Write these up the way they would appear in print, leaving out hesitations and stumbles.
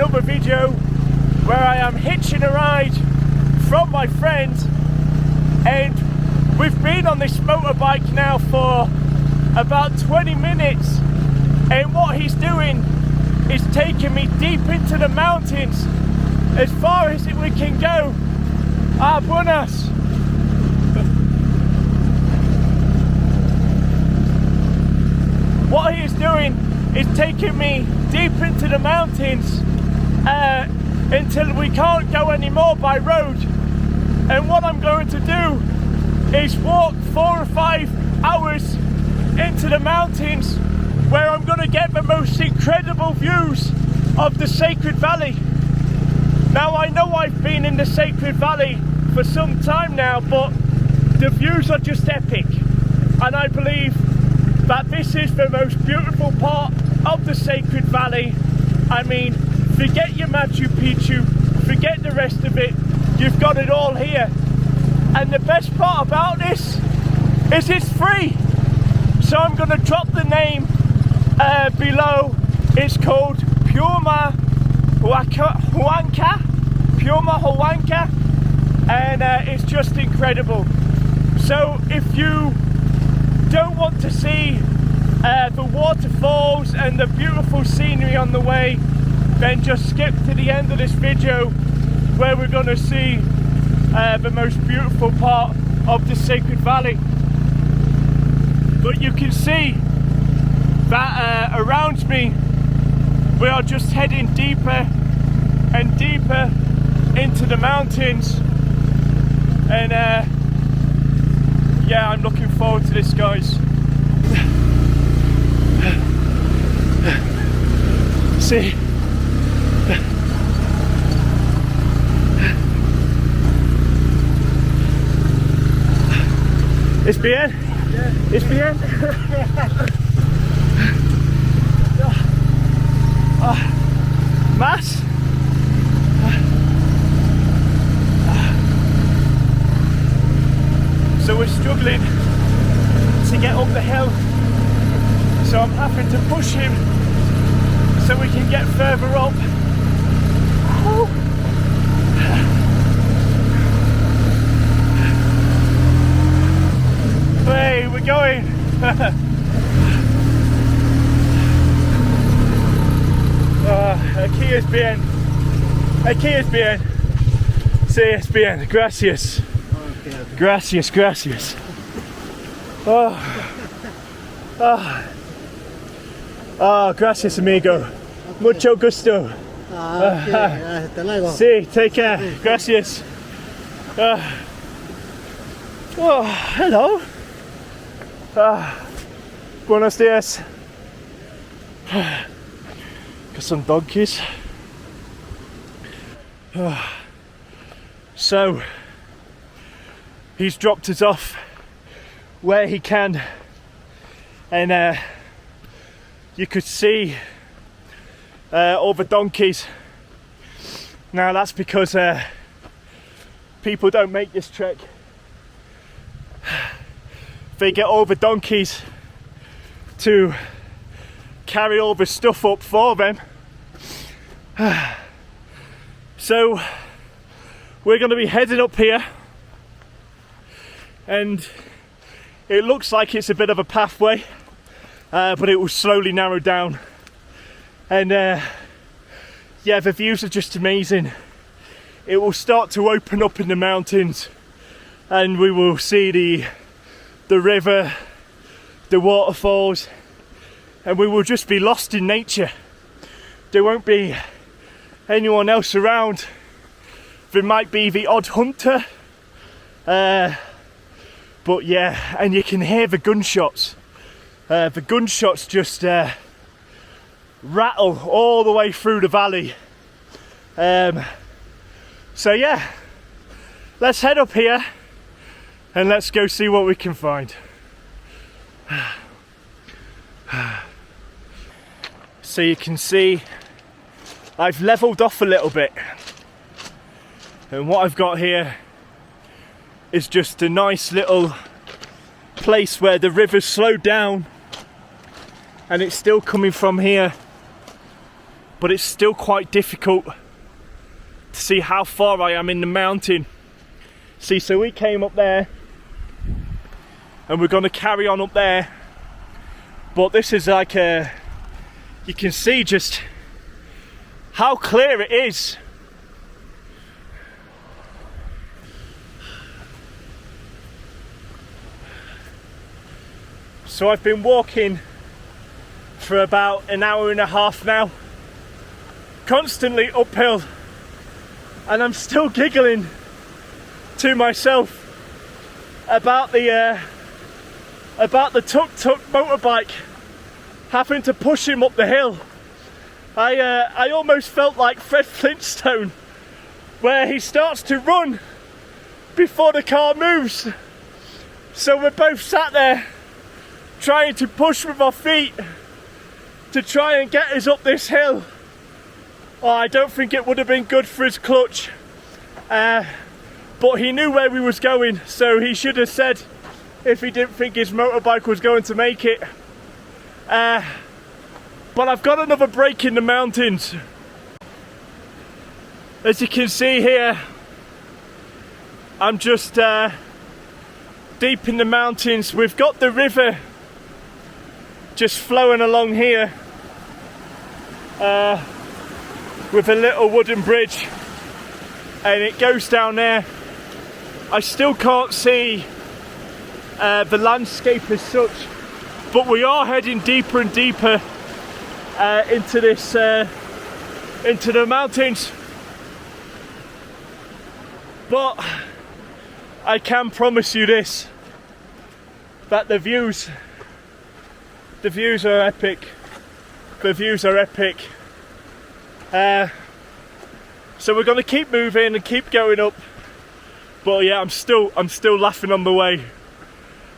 another video where I am hitching a ride from my friend, and we've been on this motorbike now for about 20 minutes, and what he's doing is taking me deep into the mountains as far as we can go. Buenas. What he is doing is taking me deep into the mountains until we can't go anymore by road. And what I'm going to do is walk 4 or 5 hours into the mountains, where I'm going to get the most incredible views of the Sacred Valley. Now, I know I've been in the Sacred Valley for some time now, but the views are just epic, and I believe that this is the most beautiful part of the Sacred Valley. I mean, forget your Machu Picchu, forget the rest of it, you've got it all here. And the best part about this is it's free. So I'm going to drop the name below. It's called Pumahuanca, and it's just incredible. So if you don't want to see the waterfalls and the beautiful scenery on the way, then just skip to the end of this video, where we're going to see the most beautiful part of the Sacred Valley. But you can see that around me we are just heading deeper and deeper into the mountains, and yeah, I'm looking forward to this, guys. See, ¿Es bien? ¿Es bien? ¿Más? So we're struggling to get up the hill, so I'm having to push him so we can get further up. Hey, we're going. Aquí es bien. Aquí es bien. Sí, es bien. Gracias. Gracias, gracias. Gracias, amigo. Mucho gusto. Hasta luego. Sí, take care. Gracias. Hello. Buenos dias. Got some donkeys. So he's dropped us off where he can, and you could see all the donkeys. Now that's because people don't make this trek. They get all the donkeys to carry all the stuff up for them. So we're going to be heading up here, and it looks like it's a bit of a pathway, but it will slowly narrow down, and yeah, the views are just amazing. It will start to open up in the mountains, and we will see the river, the waterfalls, and we will just be lost in nature. There won't be anyone else around. There might be the odd hunter, but yeah, and you can hear the gunshots. The gunshots just rattle all the way through the valley. So yeah, let's head up here and let's go see what we can find. So you can see I've leveled off a little bit, and what I've got here is just a nice little place where the river's slowed down and it's still coming from here. but it's still quite difficult to see how far I am in the mountain. See, so we came up there and we're going to carry on up there, but this is like a, you can see just how clear it is. So I've been walking for about an hour and a half now, constantly uphill, and I'm still giggling to myself about the tuk-tuk motorbike having to push him up the hill. I almost felt like Fred Flintstone, where he starts to run before the car moves. So we're both sat there trying to push with our feet to try and get us up this hill. Oh, I don't think it would have been good for his clutch, but he knew where we was going, so he should have said if he didn't think his motorbike was going to make it. But I've got another break in the mountains. As you can see here, I'm just deep in the mountains. We've got the river just flowing along here with a little wooden bridge, and it goes down there. I still can't see the landscape as such, but we are heading deeper and deeper into the mountains. But I can promise you this, that the views are epic. The views are epic. So we're going to keep moving and keep going up. But yeah, I'm still laughing on the way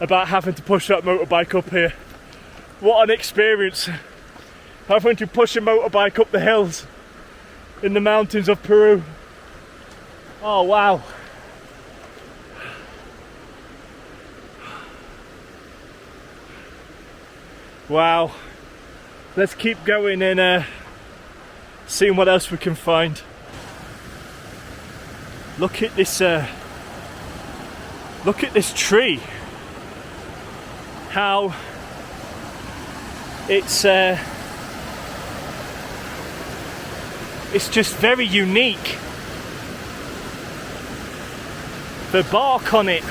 about having to push that motorbike up here. What an experience, having to push a motorbike up the hills in the mountains of Peru. Oh wow. Wow. Let's keep going and seeing what else we can find. Look at this tree. How it's just very unique. The bark on it,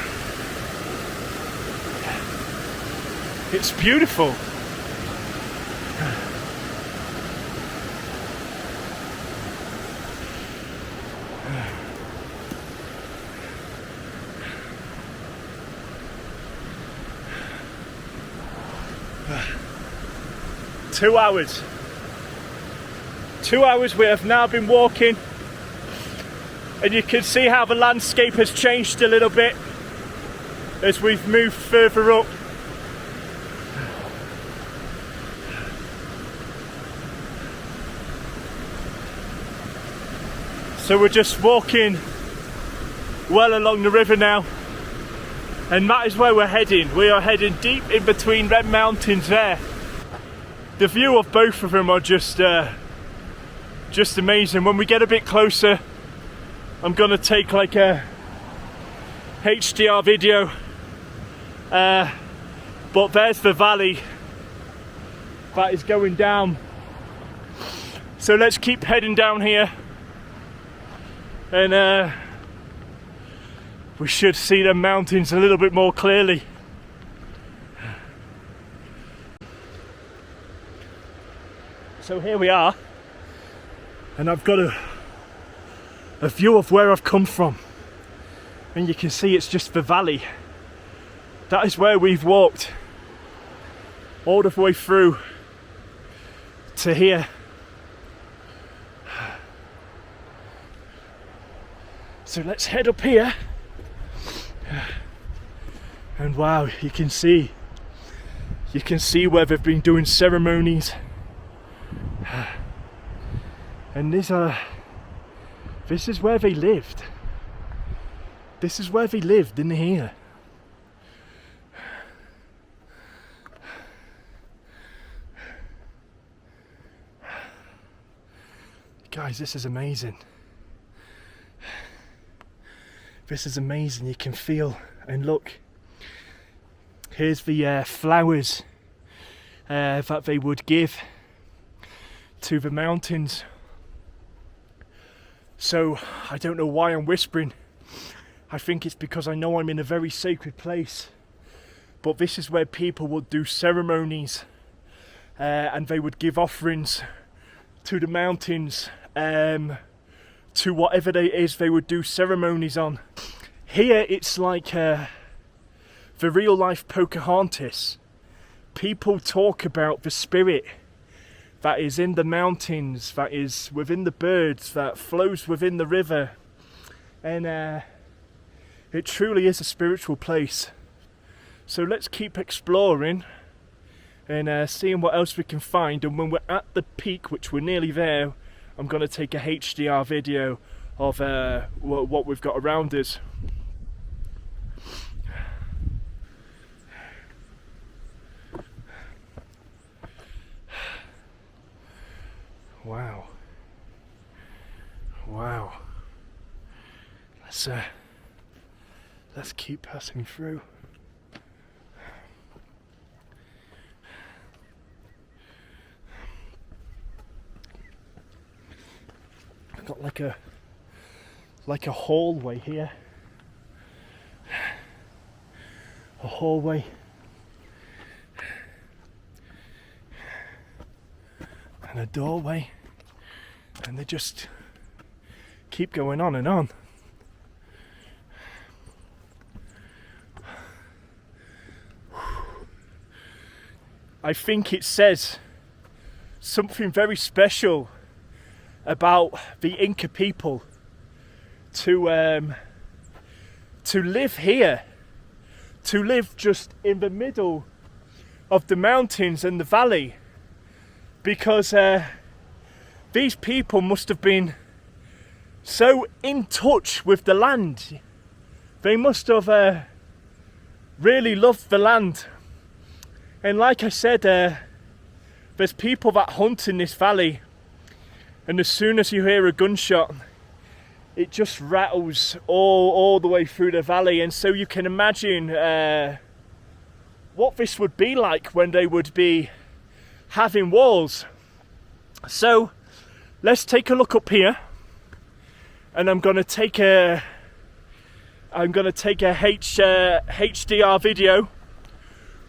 it's beautiful. Two hours we have now been walking, and you can see how the landscape has changed a little bit as we've moved further up. So we're just walking well along the river now, and that is where we're heading. We are heading deep in between red mountains there. The view of both of them are just amazing. When we get a bit closer, I'm gonna take like a HDR video, but there's the valley that is going down. So let's keep heading down here, and we should see the mountains a little bit more clearly. So here we are, and I've got a view of where I've come from, and you can see it's just the valley. That is where we've walked all the way through to here. So let's head up here, and wow, you can see where they've been doing ceremonies. And this is where they lived. This is where they lived, in here. Guys, this is amazing. This is amazing. You can feel and look. Here's the flowers that they would give to the mountains. So I don't know why I'm whispering. I think it's because I know I'm in a very sacred place. But this is where people would do ceremonies and they would give offerings to the mountains, to whatever it is they would do ceremonies on. Here it's like the real life Pocahontas. People talk about the spirit that is in the mountains, that is within the birds, that flows within the river. And it truly is a spiritual place. So let's keep exploring and seeing what else we can find. And when we're at the peak, which we're nearly there, I'm going to take a HDR video of what we've got around us. Wow. Wow. Let's keep passing through. I've got like a hallway here. A hallway. And a doorway. And they just keep going on and on. I think it says something very special about the Inca people to live here, to live just in the middle of the mountains and the valley, because these people must have been so in touch with the land. They must have really loved the land. And like I said, there's people that hunt in this valley, and as soon as you hear a gunshot, it just rattles all the way through the valley. And so you can imagine what this would be like when they would be having wars. So let's take a look up here, and I'm gonna take a HDR video,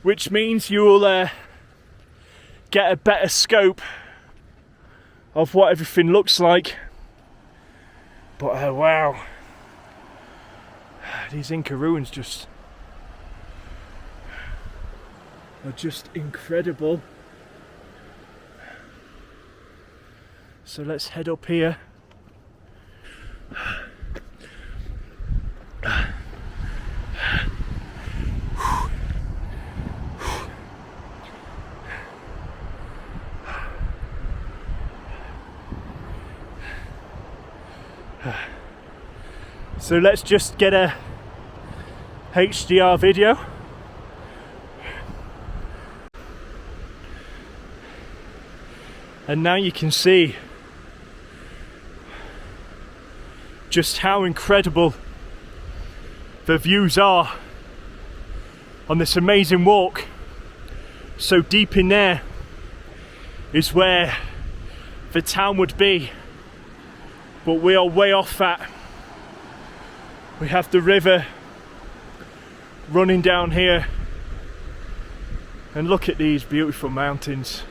which means you'll get a better scope of what everything looks like. But wow, these Inca ruins are just incredible. So let's head up here. So let's just get a HDR video. And now you can see just how incredible the views are on this amazing walk. So deep in there is where the town would be, but we are way off that. We have the river running down here, and look at these beautiful mountains.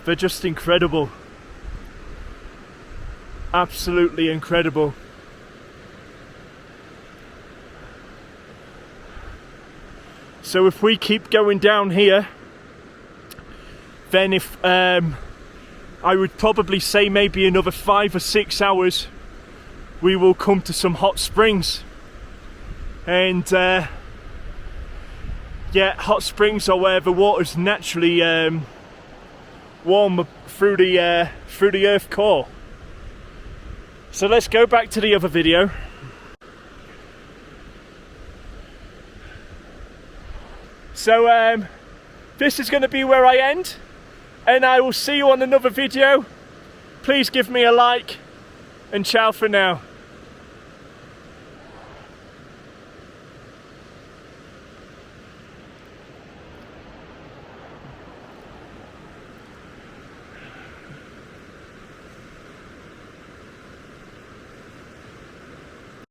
They're just incredible. Absolutely incredible. So if we keep going down here, then I would probably say maybe another 5 or 6 hours, we will come to some hot springs. And yeah, hot springs are where the water's naturally warm through the earth core. So let's go back to the other video. So this is going to be where I end, and I will see you on another video. please give me a like, and ciao for now.